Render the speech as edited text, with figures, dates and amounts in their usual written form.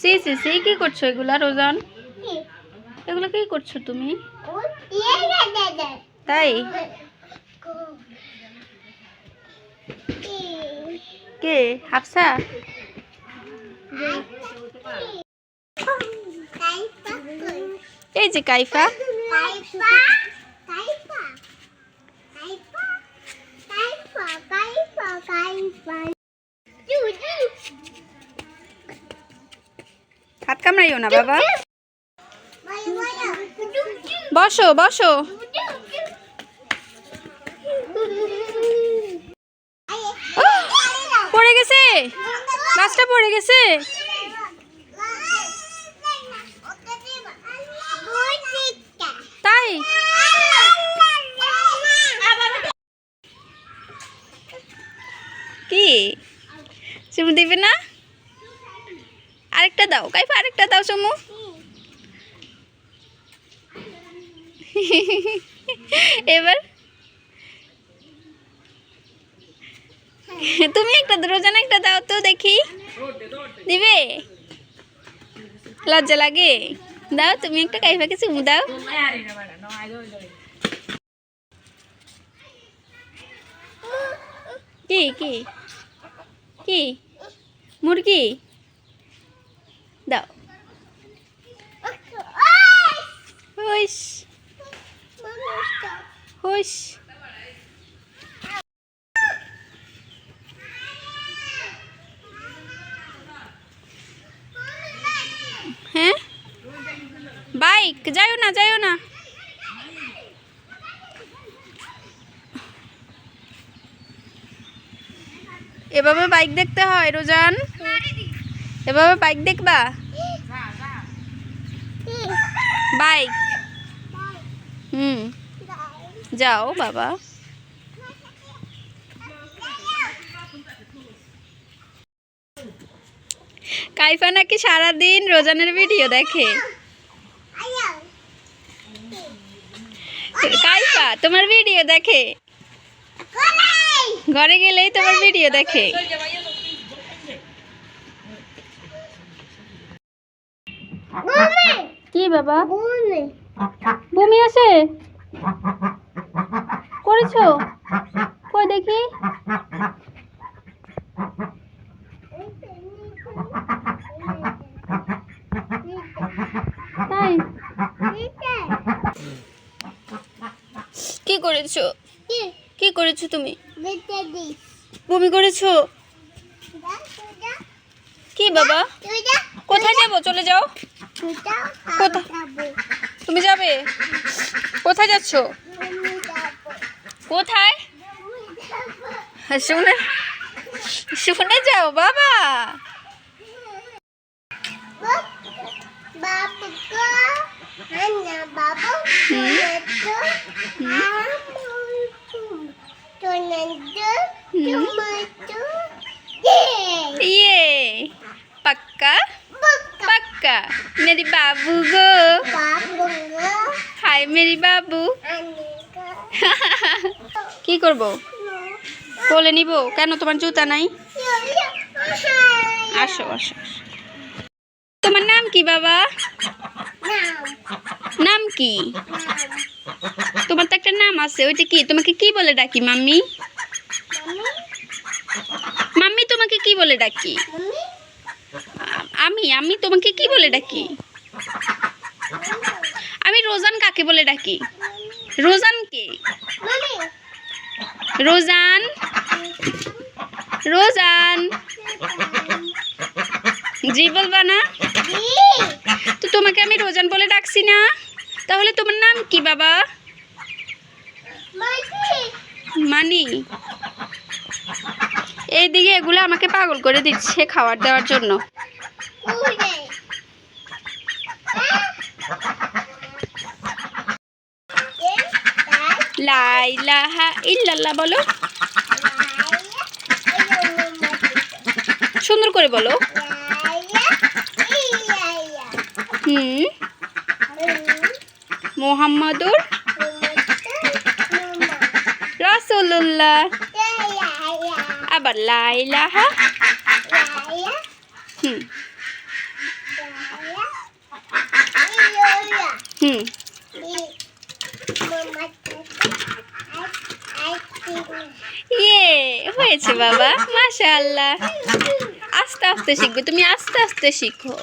C C C কি করছো এগুলা রোজান? এগুলো কি করছো তুমি? তাই কে হাফসা? এই যে কাইফা। হাত কামড়াইও না বাবা। বসো বসো। পড়ে গেছে, গাছটা পড়ে গেছে। তাই কি চুমু দিবে না? আরেকটা দাও কাইফা, আরেকটা দাও চুমু। এবার তুমি একটা রোজান একটা দাও তো দেখি। দিবে? লজ্জা লাগে? দাও তুমি একটা কাইফাকে চুমু দাও। কি কি কি মুরগি দাও। হুইস হুইস। হ্যাঁ বাইক যাইও না যাইও না। এভাবে বাইক দেখতে হয় রোজান? এভাবে বাইক দেখবা? বাইক যাও বাবা। কাইফা নাকি সারাদিন রোজানের ভিডিও দেখে। কাইফা তোমার ভিডিও দেখে, ঘরে গেলেই তোমার ভিডিও দেখে। কি বাবা বমি আছে করেছো? কই দেখি। তাই কি করেছো? কি করেছো তুমি? বমি করেছো? কি বাবা কোথায় যাবো? চলে যাও। কোথায় তুমি যাবে? কোথায় যাচ্ছ? কোথায়? শুনে শুনে যাও বাবা। ये पक्का पक्का मेरी बाबू गो। हाय मेरी बाबू। কি করব? কোলে নিব? কেন তোমার জুতা নাই? আসো আসো। তোমার নাম কি বাবা? নাম কি? তোমার তো একটা নাম আছে, ওইটা কি? তোমাকে কি বলে ডাকি? মাম্মি মাম্মি তোমাকে কি বলে ডাকি? আমি তোমাকে কি বলে ডাকি? আমি রোজান কাকে বলে ডাকি? রোজান কে? রোজান রোজান জি বলবা না? তো তোমাকে আমি রোজান বলে ডাকছি না, তাহলে তোমার নাম কি বাবা? মানি। এইদিকে এগুলো আমাকে পাগল করে দিচ্ছে খাবার দেওয়ার জন্য। লা ইলাহা ইল্লাল্লাহ বলো, সুন্দর করে বলো। মুহাম্মাদুর রাসূলুল্লাহ। আবার লা ইলাহা হুম ইয়ে হয়েছে বাবা, মাশাআল্লাহ। আস্তে আস্তে শিখবে তুমি, আস্তে আস্তে শিখো।